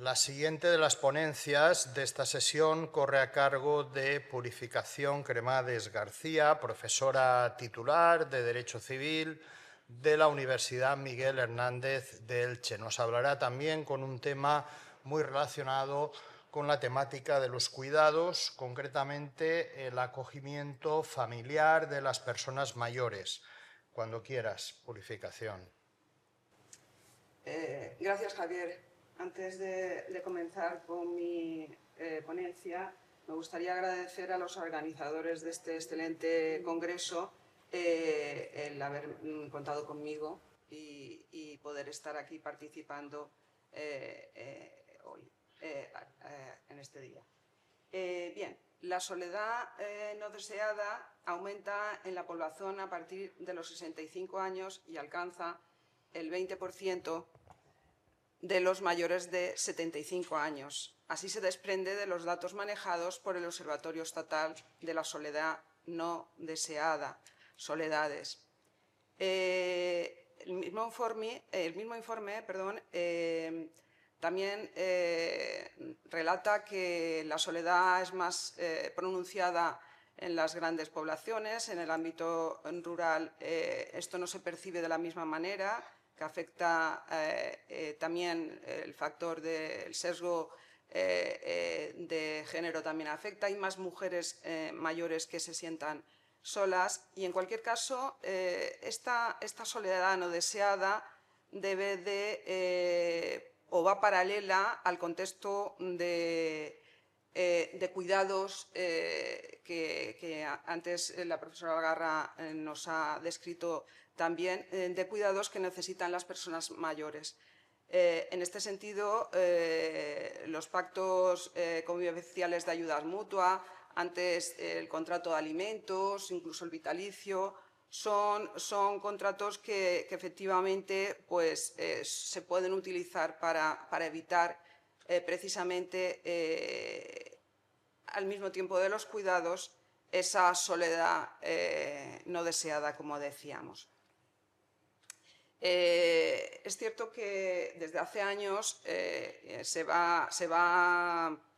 La siguiente de las ponencias de esta sesión corre a cargo de Purificación Cremades García, profesora titular de Derecho Civil de la Universidad Miguel Hernández de Elche. Nos hablará también con un tema muy relacionado con la temática de los cuidados, concretamente el acogimiento familiar de las personas mayores. Cuando quieras, Purificación. Gracias, Javier. Antes de comenzar con mi ponencia, me gustaría agradecer a los organizadores de este excelente congreso el haber contado conmigo y poder estar aquí participando hoy, en este día. Bien, la soledad no deseada aumenta en la población a partir de los 65 años y alcanza el 20% de los mayores de 75 años. Así se desprende de los datos manejados por el Observatorio Estatal de la Soledad No Deseada, Soledades. El mismo informe también relata que la soledad es más pronunciada en las grandes poblaciones. En el ámbito rural esto no se percibe de la misma manera, que afecta también el factor del sesgo de género también afecta. Hay más mujeres mayores que se sientan solas y, en cualquier caso, esta soledad no deseada debe de o va paralela al contexto de cuidados que antes la profesora Garra nos ha descrito también, de cuidados que necesitan las personas mayores. En este sentido, los pactos convivenciales de ayuda mutua, antes el contrato de alimentos, incluso el vitalicio, son contratos que efectivamente pues, se pueden utilizar para evitar precisamente al mismo tiempo de los cuidados esa soledad no deseada, como decíamos. Es cierto que desde hace años se va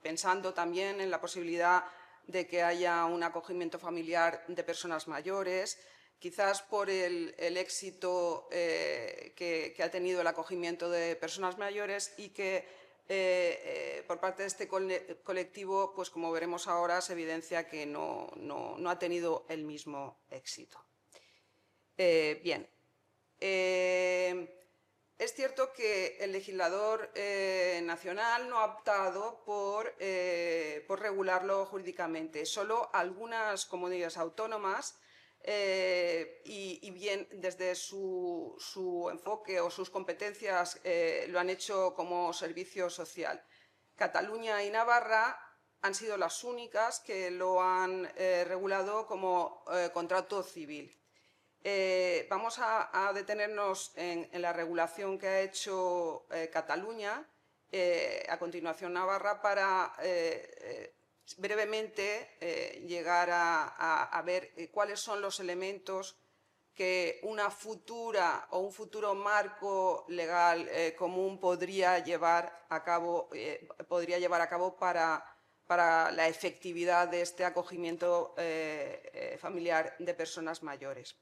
pensando también en la posibilidad de que haya un acogimiento familiar de personas mayores, quizás por el éxito que ha tenido el acogimiento de personas mayores y que por parte de este colectivo, pues como veremos ahora, se evidencia que no ha tenido el mismo éxito. Bien. Es cierto que el legislador nacional no ha optado por regularlo jurídicamente. Solo algunas comunidades autónomas, y bien desde su enfoque o sus competencias, lo han hecho como servicio social. Cataluña y Navarra han sido las únicas que lo han regulado como contrato civil. Vamos a detenernos en la regulación que ha hecho Cataluña, a continuación Navarra, para brevemente llegar a ver cuáles son los elementos que una futura o un futuro marco legal común podría llevar a cabo para la efectividad de este acogimiento familiar de personas mayores.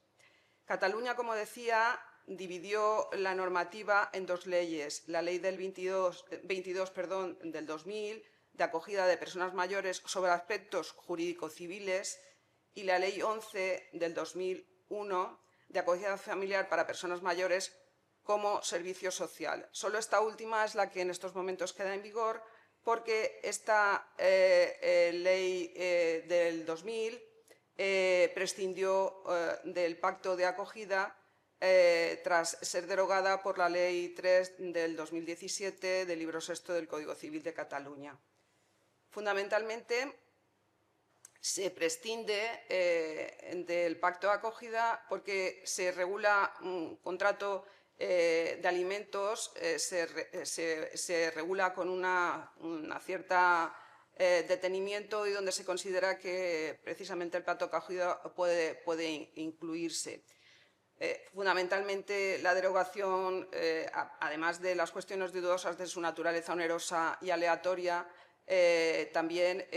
Cataluña, como decía, dividió la normativa en dos leyes: la ley del 22 del 2000 de acogida de personas mayores sobre aspectos jurídico-civiles y la ley 11 del 2001 de acogida familiar para personas mayores como servicio social. Solo esta última es la que en estos momentos queda en vigor, porque esta ley del 2000 prescindió del pacto de acogida tras ser derogada por la Ley 3 del 2017 del libro sexto del Código Civil de Cataluña. Fundamentalmente, se prescinde del pacto de acogida porque se regula un contrato de alimentos, se regula con una cierta detenimiento, y donde se considera que precisamente el pacto de acogida puede incluirse. Fundamentalmente, la derogación, además de las cuestiones dudosas de su naturaleza onerosa y aleatoria, también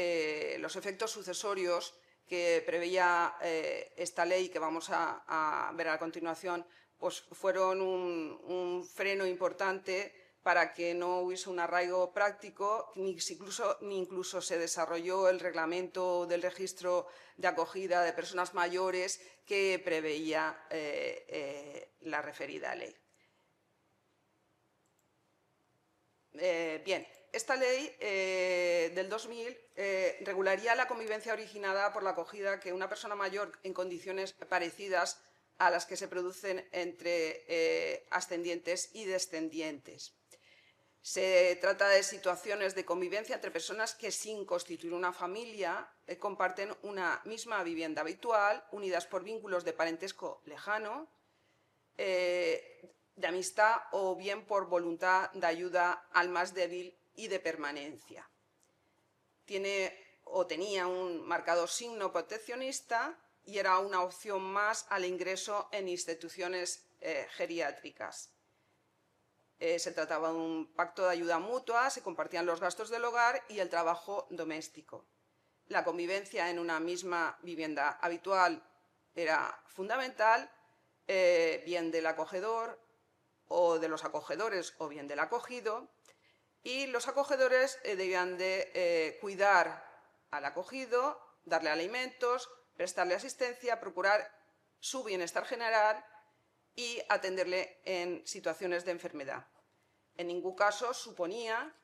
los efectos sucesorios que preveía esta ley, que vamos a ver a continuación, pues fueron un freno importante para que no hubiese un arraigo práctico, ni incluso se desarrolló el reglamento del registro de acogida de personas mayores que preveía la referida ley. Bien, esta ley del 2000 regularía la convivencia originada por la acogida que una persona mayor en condiciones parecidas a las que se producen entre ascendientes y descendientes. Se trata de situaciones de convivencia entre personas que, sin constituir una familia, comparten una misma vivienda habitual, unidas por vínculos de parentesco lejano, de amistad o bien por voluntad de ayuda al más débil y de permanencia. Tenía un marcado signo proteccionista y era una opción más al ingreso en instituciones geriátricas. Se trataba de un pacto de ayuda mutua, se compartían los gastos del hogar y el trabajo doméstico. La convivencia en una misma vivienda habitual era fundamental, bien del acogedor o de los acogedores o bien del acogido, y los acogedores debían de cuidar al acogido, darle alimentos, prestarle asistencia, procurar su bienestar general y atenderle en situaciones de enfermedad. En ningún caso suponía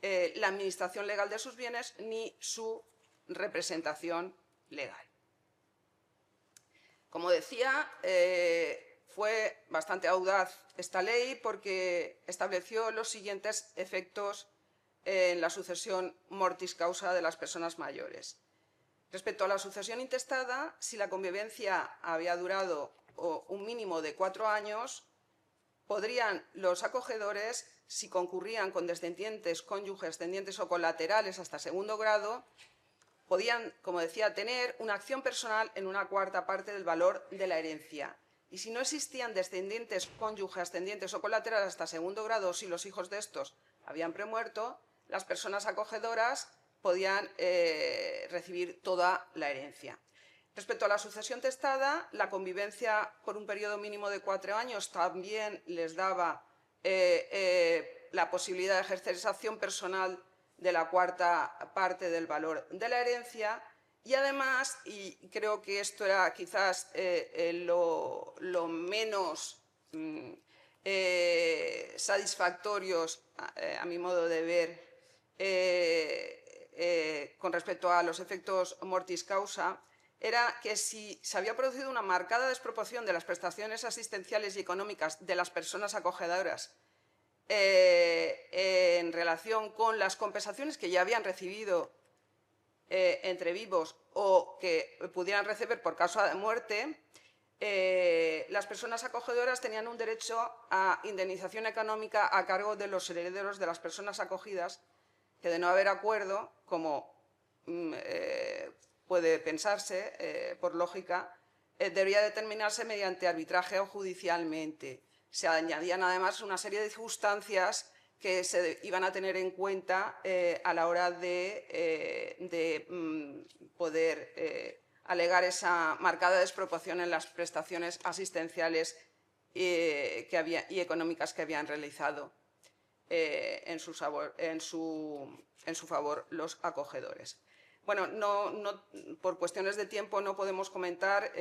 la administración legal de sus bienes ni su representación legal. Como decía, fue bastante audaz esta ley porque estableció los siguientes efectos en la sucesión mortis causa de las personas mayores. Respecto a la sucesión intestada, si la convivencia había durado un mínimo de 4 años, podrían los acogedores, si concurrían con descendientes, cónyuges, descendientes o colaterales hasta segundo grado, podían, como decía, tener una acción personal en una cuarta parte del valor de la herencia. Y si no existían descendientes, cónyuges, ascendientes o colaterales hasta segundo grado, o si los hijos de estos habían premuerto, las personas acogedoras podían recibir toda la herencia. Respecto a la sucesión testada, la convivencia por un periodo mínimo de 4 años también les daba la posibilidad de ejercer esa acción personal de la cuarta parte del valor de la herencia, y además, y creo que esto era quizás lo menos satisfactorios a mi modo de ver con respecto a los efectos mortis causa, era que si se había producido una marcada desproporción de las prestaciones asistenciales y económicas de las personas acogedoras en relación con las compensaciones que ya habían recibido entre vivos o que pudieran recibir por causa de muerte, las personas acogedoras tenían un derecho a indemnización económica a cargo de los herederos de las personas acogidas, que de no haber acuerdo, como puede pensarse por lógica, debería determinarse mediante arbitraje o judicialmente. Se añadían además una serie de circunstancias que se iban a tener en cuenta a la hora de poder alegar esa marcada desproporción en las prestaciones asistenciales y económicas que habían realizado en su favor los acogedores. Bueno, por cuestiones de tiempo no podemos comentar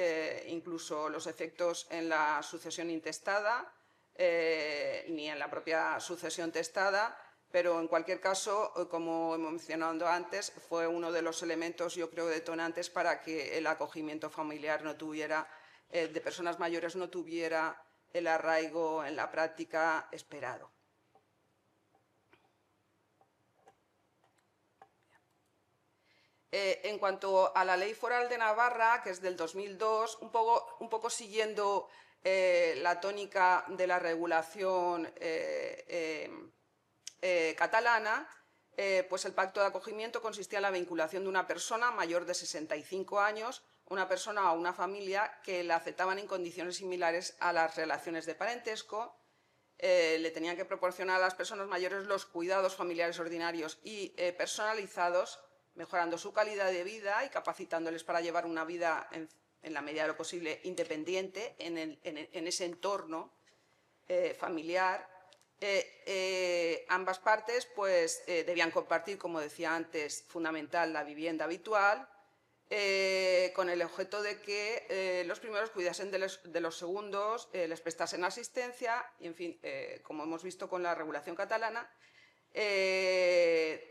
incluso los efectos en la sucesión intestada ni en la propia sucesión testada, pero en cualquier caso, como hemos mencionado antes, fue uno de los elementos, yo creo, detonantes para que el acogimiento familiar no tuviera, de personas mayores no tuviera el arraigo en la práctica esperado. En cuanto a la Ley Foral de Navarra, que es del 2002, un poco siguiendo la tónica de la regulación catalana, pues el pacto de acogimiento consistía en la vinculación de una persona mayor de 65 años una persona o una familia que la aceptaban en condiciones similares a las relaciones de parentesco. Le tenían que proporcionar a las personas mayores los cuidados familiares ordinarios y personalizados, mejorando su calidad de vida y capacitándoles para llevar una vida, en la medida de lo posible, independiente en ese entorno familiar. Ambas partes pues, debían compartir, como decía antes, fundamental, la vivienda habitual, con el objeto de que los primeros cuidasen de los segundos, les prestasen asistencia y, en fin, como hemos visto con la regulación catalana,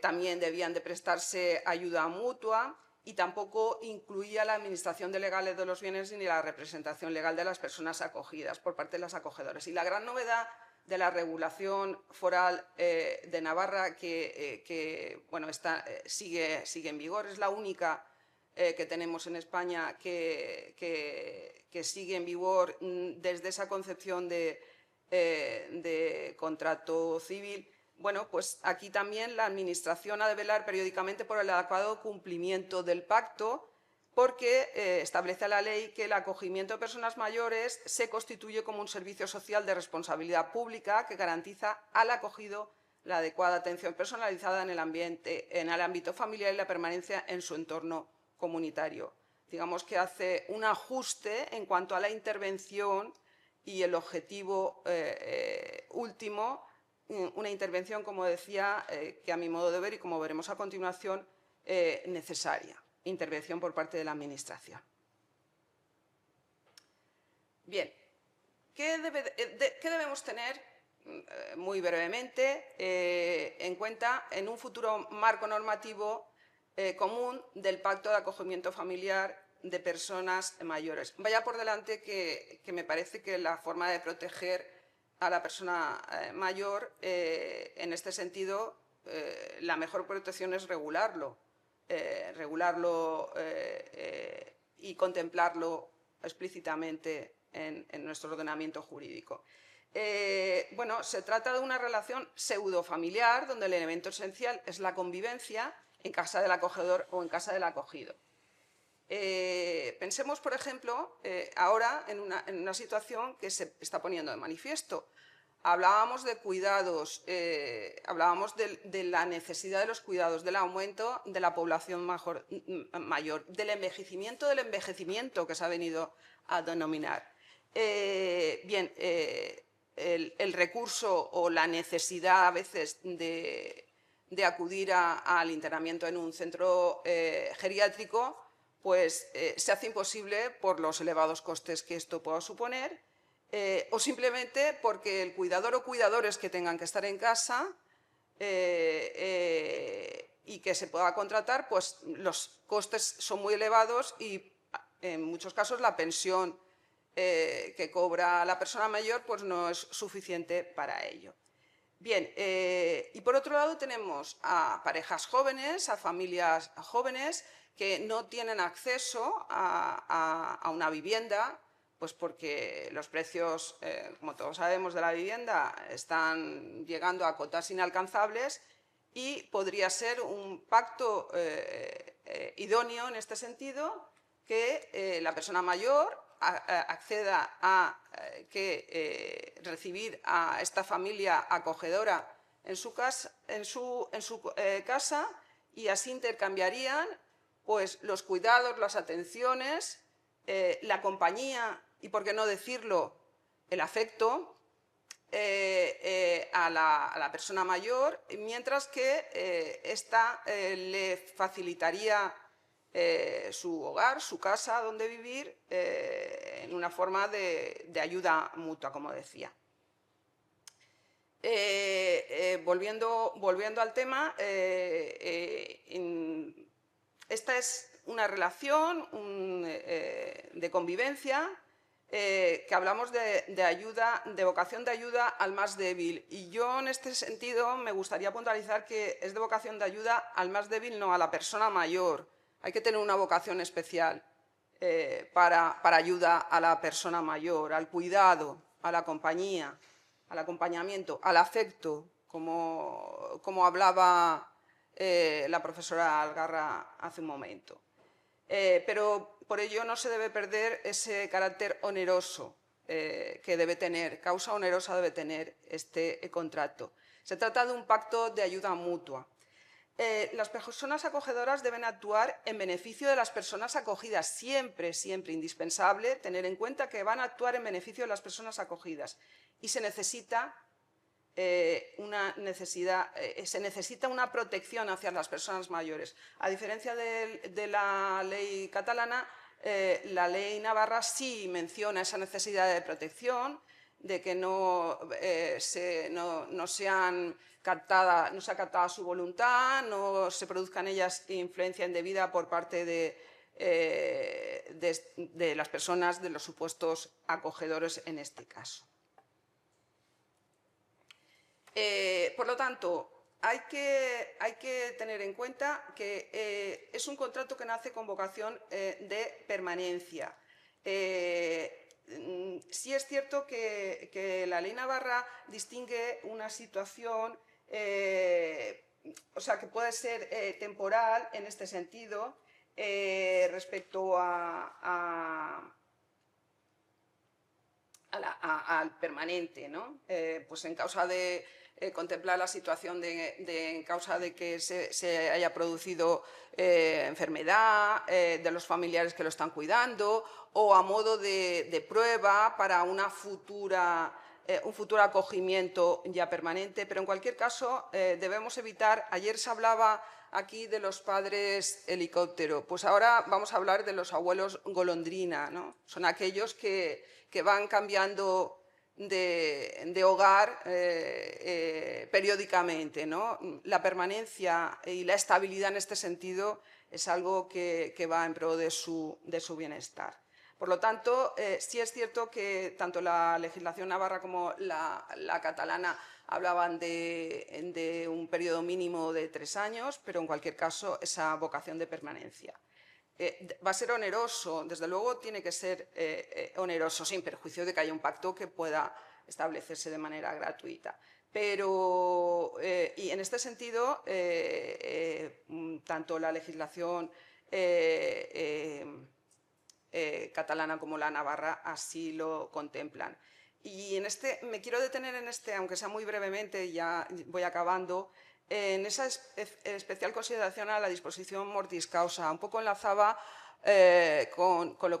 también debían de prestarse ayuda mutua y tampoco incluía la administración de legales de los bienes ni la representación legal de las personas acogidas por parte de las acogedoras. Y la gran novedad de la regulación foral de Navarra que bueno, sigue en vigor, es la única que tenemos en España que sigue en vigor desde esa concepción de contrato civil. Bueno, pues aquí también la Administración ha de velar periódicamente por el adecuado cumplimiento del pacto, porque establece la ley que el acogimiento de personas mayores se constituye como un servicio social de responsabilidad pública que garantiza al acogido la adecuada atención personalizada en el ámbito familiar y la permanencia en su entorno comunitario. Digamos que hace un ajuste en cuanto a la intervención y el objetivo último, una intervención, como decía, que a mi modo de ver y como veremos a continuación, necesaria, intervención por parte de la Administración. Bien, ¿qué debemos tener, muy brevemente, en cuenta en un futuro marco normativo común del Pacto de Acogimiento Familiar de Personas Mayores? Vaya por delante que me parece que la forma de proteger a la persona mayor, en este sentido, la mejor protección es regularlo y contemplarlo explícitamente en nuestro ordenamiento jurídico. Bueno, se trata de una relación pseudofamiliar donde el elemento esencial es la convivencia en casa del acogedor o en casa del acogido. Pensemos, por ejemplo, ahora en una situación que se está poniendo de manifiesto. Hablábamos de cuidados, hablábamos de la necesidad de los cuidados, del aumento de la población mayor, del envejecimiento que se ha venido a denominar. Bien, el recurso o la necesidad a veces de acudir al internamiento en un centro geriátrico, pues se hace imposible por los elevados costes que esto pueda suponer, o simplemente porque el cuidador o cuidadores que tengan que estar en casa y que se pueda contratar, pues los costes son muy elevados y en muchos casos la pensión que cobra la persona mayor pues no es suficiente para ello. Bien, y por otro lado tenemos a parejas jóvenes, a familias jóvenes que no tienen acceso a una vivienda, pues porque los precios, como todos sabemos, de la vivienda están llegando a cotas inalcanzables y podría ser un pacto idóneo en este sentido que la persona mayor acceda a recibir a esta familia acogedora en su casa, y así intercambiarían pues, los cuidados, las atenciones, la compañía y, por qué no decirlo, el afecto a la persona mayor, mientras que ésta le facilitaría su hogar, su casa donde vivir, en una forma de ayuda mutua, como decía. Volviendo al tema, esta es una relación de convivencia que hablamos de ayuda, de vocación de ayuda al más débil. Y yo en este sentido me gustaría puntualizar que es de vocación de ayuda al más débil, no a la persona mayor. Hay que tener una vocación especial para ayuda a la persona mayor, al cuidado, a la compañía, al acompañamiento, al afecto, como hablaba la profesora Algarra hace un momento. Pero por ello no se debe perder ese carácter oneroso que debe tener, causa onerosa debe tener este contrato. Se trata de un pacto de ayuda mutua. Las personas acogedoras deben actuar en beneficio de las personas acogidas. Siempre, siempre indispensable tener en cuenta que van a actuar en beneficio de las personas acogidas. Y se necesita una protección hacia las personas mayores. A diferencia de la ley catalana, la ley navarra sí menciona esa necesidad de protección, de que no sea captada su voluntad, no se produzca en ellas influencia indebida por parte de las personas, de los supuestos acogedores en este caso. Por lo tanto, hay que tener en cuenta que es un contrato que nace con vocación de permanencia. Sí es cierto que la ley navarra distingue una situación, o sea, que puede ser temporal en este sentido respecto al permanente, ¿no? Pues en causa de contemplar la situación en causa de que se haya producido enfermedad de los familiares que lo están cuidando, o a modo de prueba para un futuro acogimiento ya permanente. Pero en cualquier caso debemos evitar, ayer se hablaba aquí de los padres helicóptero, pues ahora vamos a hablar de los abuelos golondrina, ¿no? Son aquellos que van cambiando de hogar periódicamente, ¿no? La permanencia y la estabilidad en este sentido es algo que va en pro de su bienestar. Por lo tanto, sí es cierto que tanto la legislación navarra como la catalana hablaban de un periodo mínimo de 3 años, pero en cualquier caso esa vocación de permanencia. Va a ser oneroso, desde luego tiene que ser oneroso, sin perjuicio de que haya un pacto que pueda establecerse de manera gratuita. Pero, y en este sentido, tanto la legislación catalana como la navarra así lo contemplan. Y me quiero detener en aunque sea muy brevemente, ya voy acabando, en esa especial consideración a la disposición mortis causa. Un poco enlazaba con lo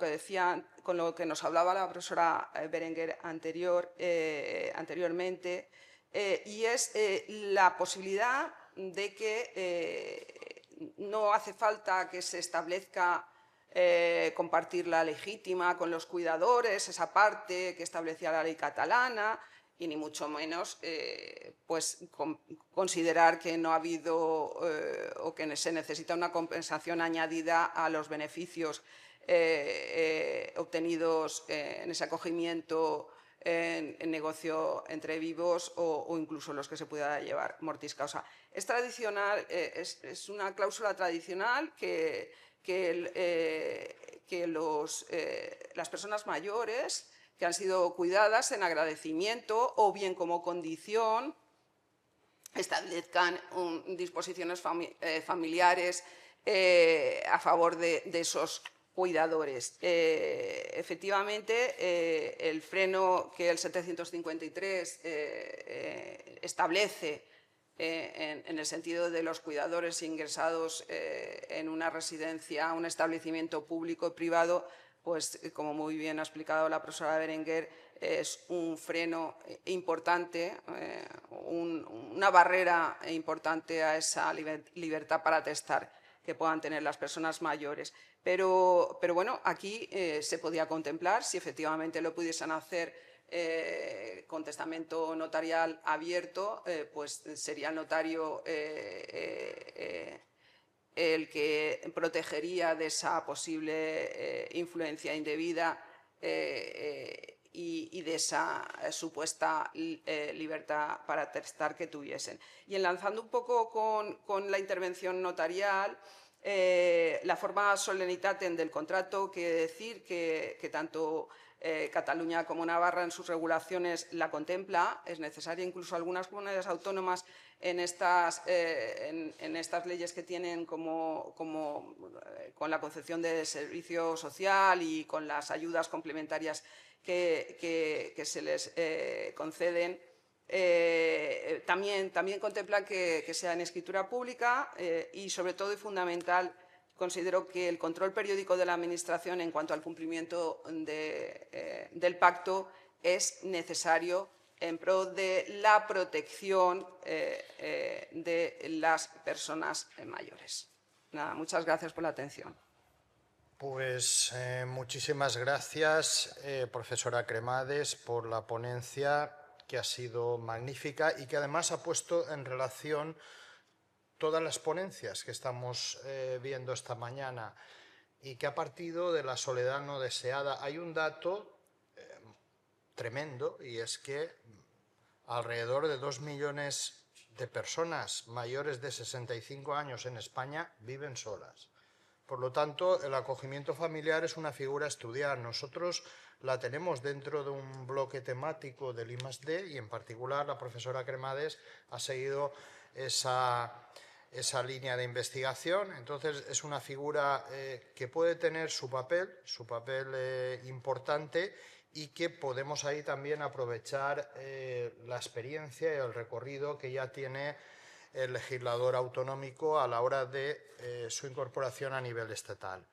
que nos hablaba la profesora Berenguer anteriormente, y es la posibilidad de que no hace falta que se establezca compartir la legítima con los cuidadores, esa parte que establecía la ley catalana, y ni mucho menos pues considerar que no ha habido o que se necesita una compensación añadida a los beneficios obtenidos en ese acogimiento en negocio entre vivos o incluso los que se pueda llevar mortis causa. Es tradicional, es una cláusula tradicional que las personas mayores que han sido cuidadas en agradecimiento o bien como condición establezcan disposiciones familiares a favor de esos cuidadores. Efectivamente, el freno que el 753 establece en el sentido de los cuidadores ingresados en una residencia, un establecimiento público y privado, pues como muy bien ha explicado la profesora Berenguer, es un freno importante, una barrera importante a esa libertad para testar que puedan tener las personas mayores. Pero bueno, aquí se podía contemplar, si efectivamente lo pudiesen hacer con testamento notarial abierto, pues sería el notario el que protegería de esa posible influencia indebida y de esa supuesta libertad para testar que tuviesen. Y enlazando un poco con la intervención notarial, la forma solenitatem del contrato quiere decir que tanto Cataluña como Navarra en sus regulaciones la contempla. Es necesaria, incluso algunas comunidades autónomas en estas leyes que tienen con la concepción de servicio social y con las ayudas complementarias que se les conceden, también contempla que sea en escritura pública y, sobre todo y fundamental, considero que el control periódico de la Administración en cuanto al cumplimiento del pacto es necesario en pro de la protección de las personas mayores. Nada, muchas gracias por la atención. Pues muchísimas gracias, profesora Cremades, por la ponencia, que ha sido magnífica y que además ha puesto en relación todas las ponencias que estamos viendo esta mañana y que ha partido de la soledad no deseada. Hay un dato tremendo, y es que alrededor de 2 millones de personas mayores de 65 años en España viven solas. Por lo tanto, el acogimiento familiar es una figura a estudiar. Nosotros la tenemos dentro de un bloque temático del I+D y, en particular, la profesora Cremades ha seguido esa línea de investigación. Entonces, es una figura que puede tener su papel importante, y que podemos ahí también aprovechar la experiencia y el recorrido que ya tiene el legislador autonómico a la hora de su incorporación a nivel estatal.